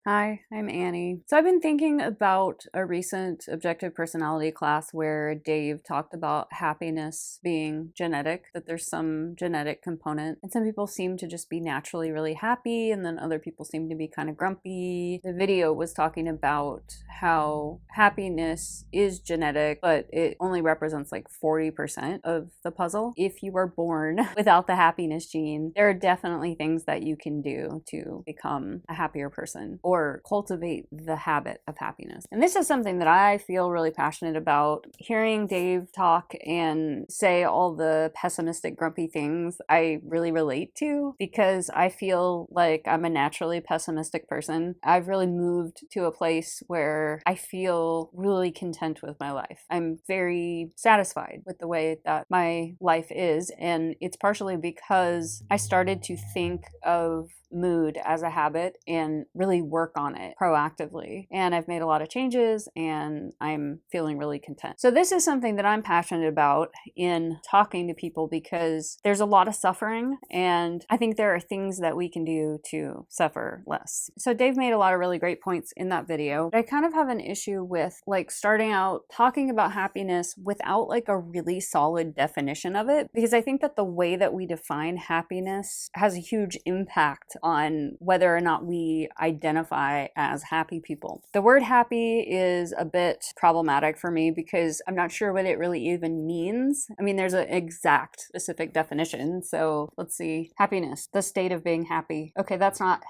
Hi, I'm Annie. So I've been thinking about a recent objective personality class where Dave talked about happiness being genetic, that there's some genetic component. And some people seem to just be naturally really happy, and then other people seem to be kind of grumpy. The video was talking about how happiness is genetic, but it only represents like 40% of the puzzle. If you were born without the happiness gene, there are definitely things that you can do to become a happier person or cultivate the habit of happiness. And this is something that I feel really passionate about. Hearing Dave talk and say all the pessimistic, grumpy things I really relate to, because I feel like I'm a naturally pessimistic person. I've really moved to a place where I feel really content with my life. I'm very satisfied with the way that my life is, and it's partially because I started to think of mood as a habit and really work on it proactively. And I've made a lot of changes and I'm feeling really content. So this is something that I'm passionate about in talking to people because there's a lot of suffering, and I think there are things that we can do to suffer less. So Dave made a lot of really great points in that video. But I kind of have an issue with like starting out talking about happiness without like a really solid definition of it, because I think that the way that we define happiness has a huge impact on whether or not we identify as happy people. The word happy is a bit problematic for me because I'm not sure what it really even means. I mean, there's an exact specific definition. So let's see. Happiness, the state of being happy. Okay, that's not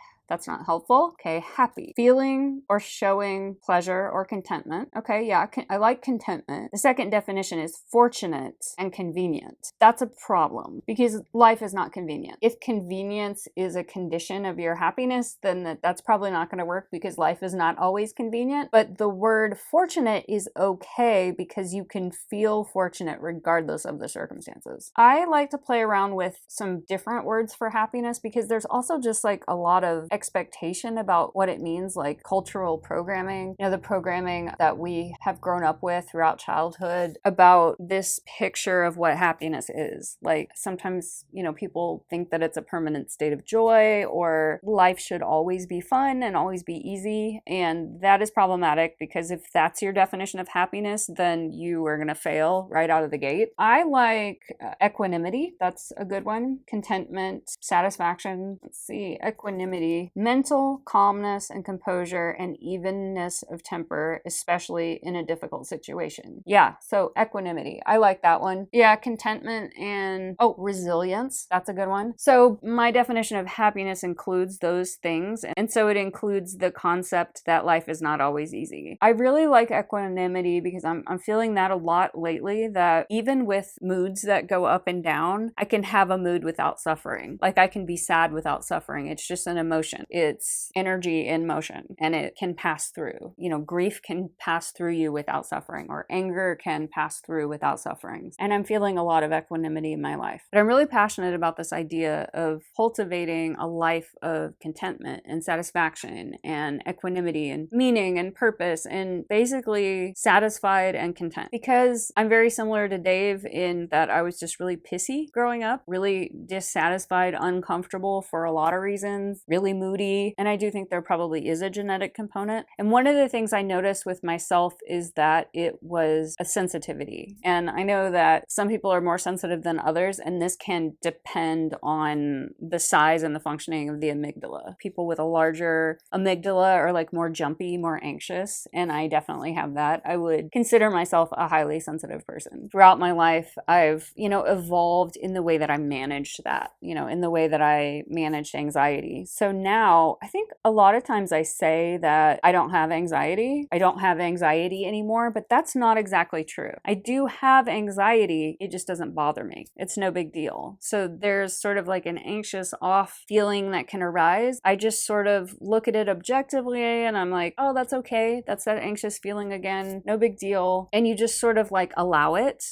helpful. Okay, happy. Feeling or showing pleasure or contentment. Okay, yeah, I like contentment. The second definition is fortunate and convenient. That's a problem because life is not convenient. If convenience is a condition of your happiness, then that's probably not going to work because life is not always convenient. But the word fortunate is okay because you can feel fortunate regardless of the circumstances. I like to play around with some different words for happiness because there's also just like a lot of expectation about what it means, like cultural programming, the programming that we have grown up with throughout childhood about this picture of what happiness is. Like sometimes, people think that it's a permanent state of joy or life should always be fun and always be easy. And that is problematic because if that's your definition of happiness, then you are going to fail right out of the gate. I like equanimity. That's a good one. Contentment, satisfaction. Let's see, equanimity. Mental calmness and composure and evenness of temper, especially in a difficult situation. Yeah, so equanimity. I like that one. Yeah, contentment and, resilience. That's a good one. So my definition of happiness includes those things. And so it includes the concept that life is not always easy. I really like equanimity because I'm feeling that a lot lately, that even with moods that go up and down, I can have a mood without suffering. Like I can be sad without suffering. It's just an emotion. It's energy in motion and it can pass through. Grief can pass through you without suffering, or anger can pass through without suffering. And I'm feeling a lot of equanimity in my life. But I'm really passionate about this idea of cultivating a life of contentment and satisfaction and equanimity and meaning and purpose and basically satisfied and content. Because I'm very similar to Dave in that I was just really pissy growing up, really dissatisfied, uncomfortable for a lot of reasons, really moody, and I do think there probably is a genetic component. And one of the things I noticed with myself is that it was a sensitivity. And I know that some people are more sensitive than others, and this can depend on the size and the functioning of the amygdala. People with a larger amygdala are like more jumpy, more anxious, and I definitely have that. I would consider myself a highly sensitive person. Throughout my life, I've, evolved in the way that I managed that, in the way that I managed anxiety. So now I think a lot of times I say that I don't have anxiety. I don't have anxiety anymore, but that's not exactly true. I do have anxiety. It just doesn't bother me. It's no big deal. So there's sort of like an anxious off feeling that can arise. I just sort of look at it objectively and I'm like, oh, that's okay. That's that anxious feeling again. No big deal. And you just sort of like allow it.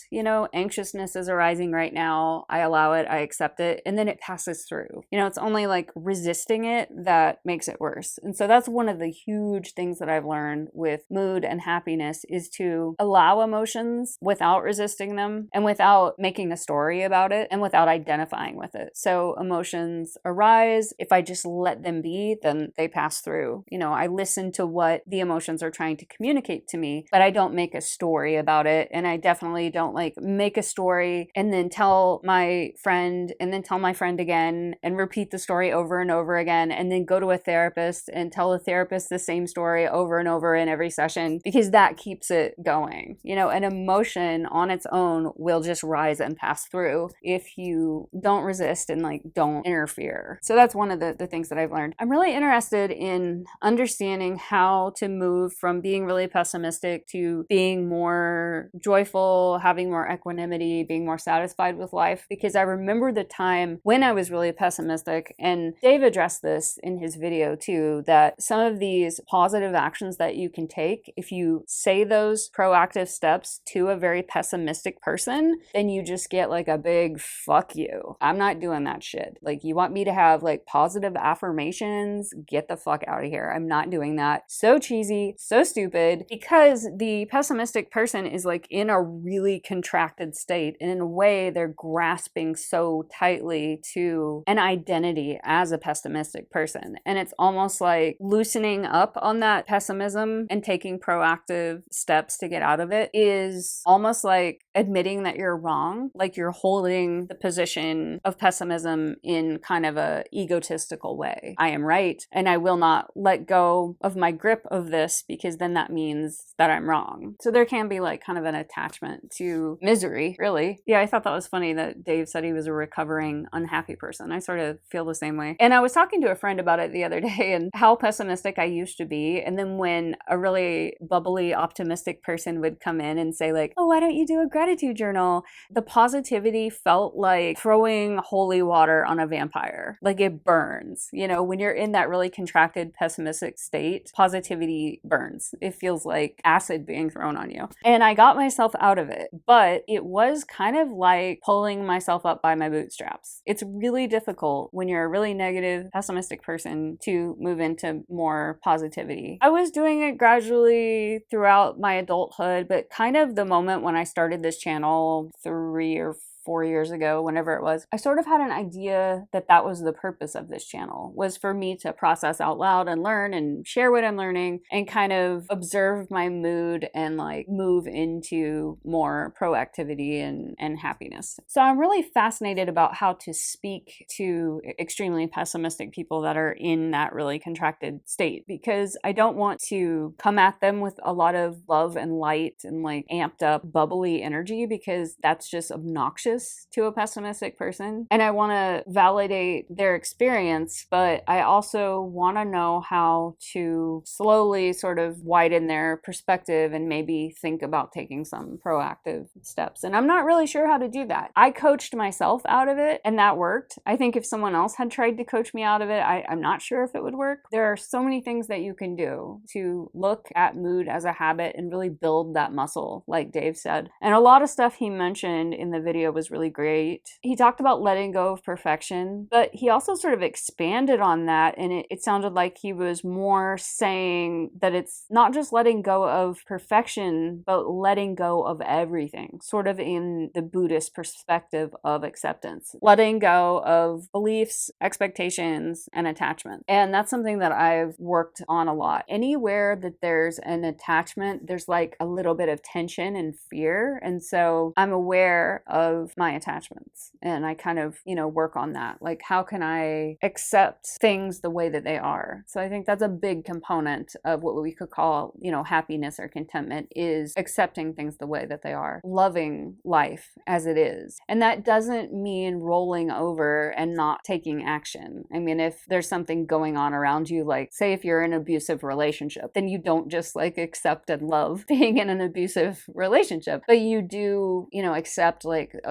Anxiousness is arising right now. I allow it. I accept it. And then it passes through. It's only like resisting it it that makes it worse. And so that's one of the huge things that I've learned with mood and happiness, is to allow emotions without resisting them and without making a story about it and without identifying with it. So emotions arise. If I just let them be, then they pass through. I listen to what the emotions are trying to communicate to me, but I don't make a story about it. And I definitely don't make a story and then tell my friend and then tell my friend again and repeat the story over and over again, and then go to a therapist and tell a therapist the same story over and over in every session, because that keeps it going. An emotion on its own will just rise and pass through if you don't resist and don't interfere. So that's one of the things that I've learned. I'm really interested in understanding how to move from being really pessimistic to being more joyful, having more equanimity, being more satisfied with life, because I remember the time when I was really pessimistic, and Dave addressed this in his video too, that some of these positive actions that you can take, if you say those proactive steps to a very pessimistic person, then you just get a big fuck you. I'm not doing that shit. You want me to have positive affirmations? Get the fuck out of here. I'm not doing that. So cheesy, so stupid, because the pessimistic person is in a really contracted state, and in a way they're grasping so tightly to an identity as a pessimistic person. And it's almost like loosening up on that pessimism and taking proactive steps to get out of it is almost like admitting that you're wrong. You're holding the position of pessimism in kind of a egotistical way. I am right, and I will not let go of my grip of this, because then that means that I'm wrong. So there can be kind of an attachment to misery, really. Yeah, I thought that was funny that Dave said he was a recovering unhappy person. I sort of feel the same way. And I was talking to a friend about it the other day, and how pessimistic I used to be. And then when a really bubbly, optimistic person would come in and say oh, why don't you do a gratitude journal? The positivity felt like throwing holy water on a vampire. It burns. When you're in that really contracted, pessimistic state, positivity burns. It feels like acid being thrown on you. And I got myself out of it, but it was kind of like pulling myself up by my bootstraps. It's really difficult when you're a really negative, pessimistic person to move into more positivity. I was doing it gradually throughout my adulthood, but kind of the moment when I started this channel 3 or 4 years ago, whenever it was, I sort of had an idea that that was the purpose of this channel, was for me to process out loud and learn and share what I'm learning and kind of observe my mood and move into more proactivity and happiness. So I'm really fascinated about how to speak to extremely pessimistic people that are in that really contracted state, because I don't want to come at them with a lot of love and light and amped up bubbly energy, because that's just obnoxious to a pessimistic person. And I want to validate their experience, but I also want to know how to slowly sort of widen their perspective and maybe think about taking some proactive steps. And I'm not really sure how to do that. I coached myself out of it, and that worked. I think if someone else had tried to coach me out of it, I'm not sure if it would work. There are so many things that you can do to look at mood as a habit and really build that muscle, like Dave said. And a lot of stuff he mentioned in the video was really great. He talked about letting go of perfection, but he also sort of expanded on that, and it sounded like he was more saying that it's not just letting go of perfection, but letting go of everything, sort of in the Buddhist perspective of acceptance. Letting go of beliefs, expectations, and attachment. And that's something that I've worked on a lot. Anywhere that there's an attachment, there's a little bit of tension and fear. And so I'm aware of my attachments, and I kind of, work on that. How can I accept things the way that they are? So I think that's a big component of what we could call, happiness or contentment, is accepting things the way that they are, loving life as it is. And that doesn't mean rolling over and not taking action. I mean, if there's something going on around you, say if you're in an abusive relationship, then you don't just accept and love being in an abusive relationship, but you do, accept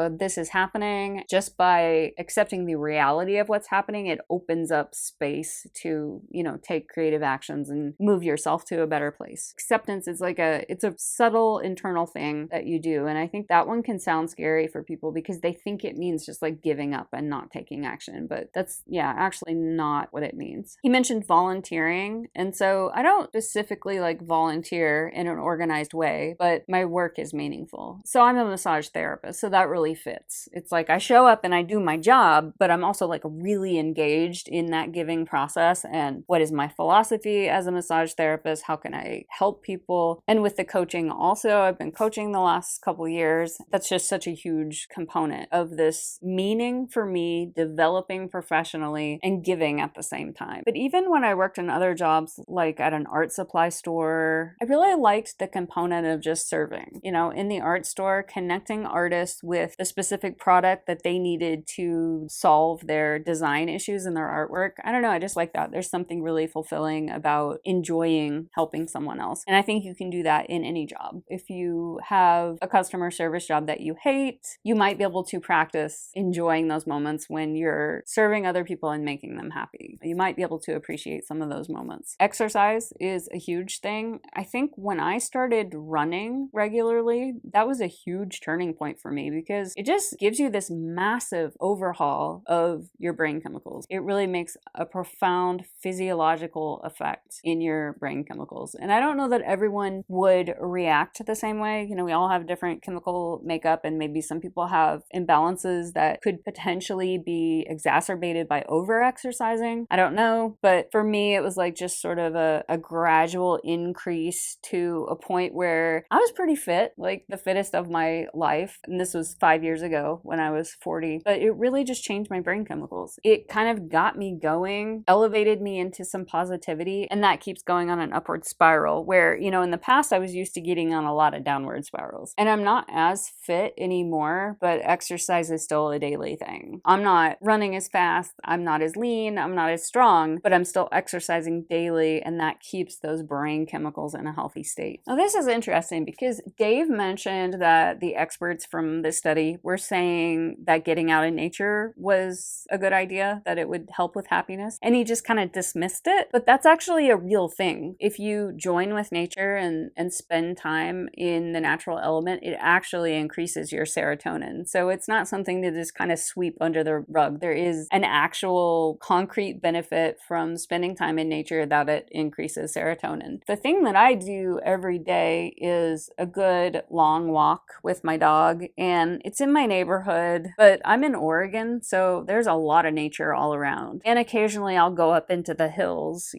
this is happening. Just by accepting the reality of what's happening, it opens up space to, take creative actions and move yourself to a better place. Acceptance is it's a subtle internal thing that you do. And I think that one can sound scary for people because they think it means just like giving up and not taking action. But that's, actually not what it means. He mentioned volunteering. And so I don't specifically like volunteer in an organized way, but my work is meaningful. So I'm a massage therapist. So that really fits. It's like I show up and I do my job, but I'm also like really engaged in that giving process. And what is my philosophy as a massage therapist? How can I help people? And with the coaching also, I've been coaching the last couple years. That's just such a huge component of this meaning for me, developing professionally and giving at the same time. But even when I worked in other jobs, like at an art supply store, I really liked the component of just serving. In the art store, connecting artists with the specific product that they needed to solve their design issues in their artwork. I don't know, I just like that. There's something really fulfilling about enjoying helping someone else. And I think you can do that in any job. If you have a customer service job that you hate, you might be able to practice enjoying those moments when you're serving other people and making them happy. You might be able to appreciate some of those moments. Exercise is a huge thing. I think when I started running regularly, that was a huge turning point for me because it just gives you this massive overhaul of your brain chemicals. It really makes a profound physiological effect in your brain chemicals. And I don't know that everyone would react the same way. We all have different chemical makeup, and maybe some people have imbalances that could potentially be exacerbated by over-exercising. I don't know. But for me, it was like just sort of a gradual increase to a point where I was pretty fit, like the fittest of my life. And this was 5 years ago when I was 40. But it really just changed my brain chemicals. It kind of got me going, elevated me into some positivity, and that keeps going on an upward spiral where, in the past I was used to getting on a lot of downward spirals. And I'm not as fit anymore, but exercise is still a daily thing. I'm not running as fast, I'm not as lean, I'm not as strong, but I'm still exercising daily, and that keeps those brain chemicals in a healthy state. Now, this is interesting because Dave mentioned that the experts from this study were saying that getting out in nature was a good idea, that it would help with happiness, and he just kind of dismissed it. But that's actually a real thing. If you join with nature and spend time in the natural element, it actually increases your serotonin. So it's not something to just kind of sweep under the rug. There is an actual concrete benefit from spending time in nature that it increases serotonin. The thing that I do every day is a good long walk with my dog, and it's in my neighborhood, but I'm in Oregon, so there's a lot of nature all around. And occasionally I'll go up into the hills,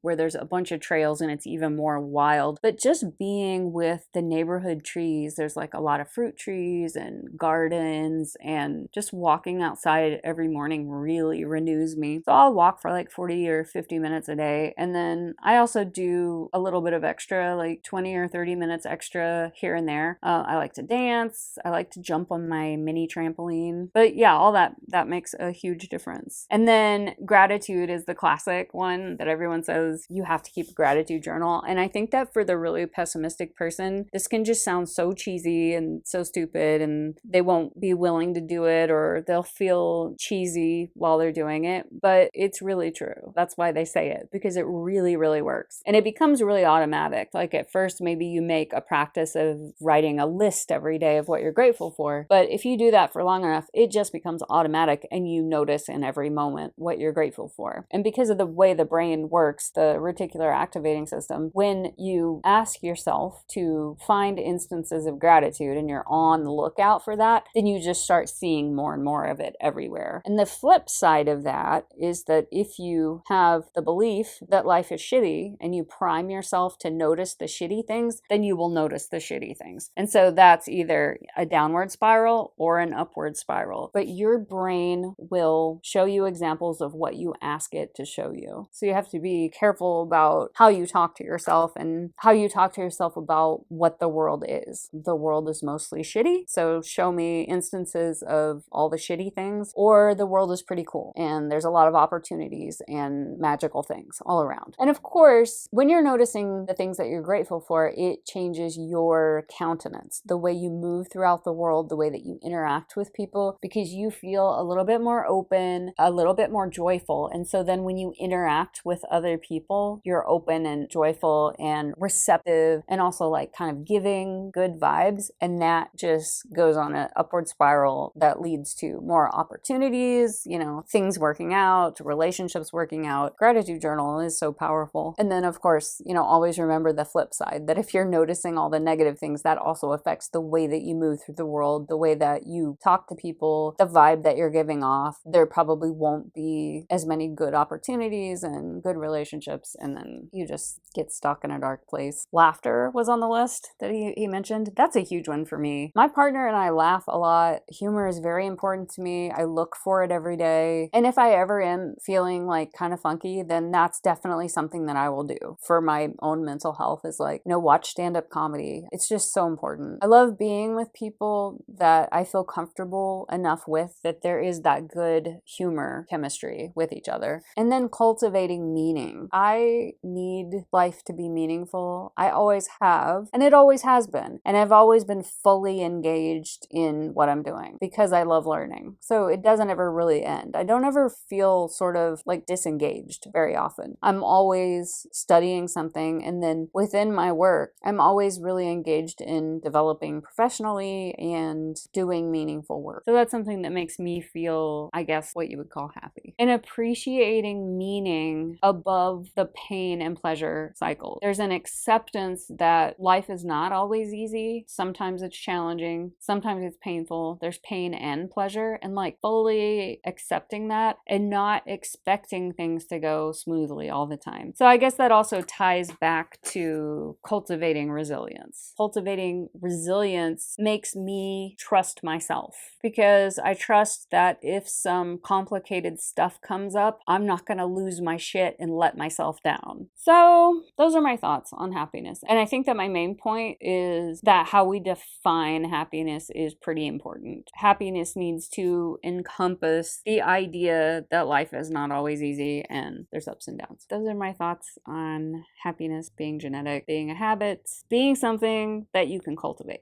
where there's a bunch of trails and it's even more wild. But just being with the neighborhood trees, there's like a lot of fruit trees and gardens, and just walking outside every morning really renews me. So I'll walk for like 40 or 50 minutes a day. And then I also do a little bit of extra, like 20 or 30 minutes extra here and there. I like to dance. I like to jump on my mini trampoline. But yeah, all that makes a huge difference. And then gratitude is the classic one that everyone says you have to keep a gratitude journal. And I think that for the really pessimistic person, this can just sound so cheesy and so stupid, and they won't be willing to do it, or they'll feel cheesy while they're doing it. But it's really true. That's why they say it, because it really, really works. And it becomes really automatic. Like at first, maybe you make a practice of writing a list every day of what you're grateful for. But if you do that for long enough, it just becomes automatic, and you notice in every moment what you're grateful for. And because of the way the brain works, the reticular activating system, when you ask yourself to find instances of gratitude and you're on the lookout for that, then you just start seeing more and more of it everywhere. And the flip side of that is that if you have the belief that life is shitty and you prime yourself to notice the shitty things, then you will notice the shitty things. And so that's either a downward spiral or an upward spiral. But your brain will show you examples of what you ask it to show you. So you have to be careful about how you talk to yourself and how you talk to yourself about what the world is. The world is mostly shitty, so show me instances of all the shitty things, or the world is pretty cool and there's a lot of opportunities and magical things all around. And of course, when you're noticing the things that you're grateful for, it changes your countenance, the way you move throughout the world, the way that you interact with people, because you feel a little bit more open, a little bit more joyful. And so then when you interact with other people, you're open and joyful and receptive and also like kind of giving good vibes. And that just goes on an upward spiral that leads to more opportunities, things working out, relationships working out. Gratitude journal is so powerful. And then, of course, always remember the flip side, that if you're noticing all the negative things, that also affects the way that you move through the world, the way that you talk to people, the vibe that you're giving off. There probably won't be as many good opportunities and good relationships, and then you just get stuck in a dark place. Laughter was on the list that he mentioned. That's a huge one for me. My partner and I laugh a lot. Humor is very important to me. I look for it every day. And if I ever am feeling like kind of funky, then that's definitely something that I will do for my own mental health, is like, watch stand-up comedy. It's just so important. I love being with people that I feel comfortable enough with, that there is that good humor chemistry with each other. And then cultivating meaning. I need life to be meaningful. I always have, and it always has been. And I've always been fully engaged in what I'm doing because I love learning. So it doesn't ever really end. I don't ever feel sort of like disengaged very often. I'm always studying something, and then within my work, I'm always really engaged in developing professionally and doing meaningful work. So that's something that makes me feel, I guess, what you would call happy. And appreciating meaning above the pain and pleasure cycle. There's an acceptance that life is not always easy. Sometimes it's challenging. Sometimes it's painful. There's pain and pleasure, and like fully accepting that and not expecting things to go smoothly all the time. So I guess that also ties back to cultivating resilience. Cultivating resilience makes me trust myself, because I trust that if some complicated stuff comes up, I'm not going to lose my shit and let myself down. So those are my thoughts on happiness. And I think that my main point is that how we define happiness is pretty important. Happiness needs to encompass the idea that life is not always easy and there's ups and downs. Those are my thoughts on happiness being genetic, being a habit, being something that you can cultivate.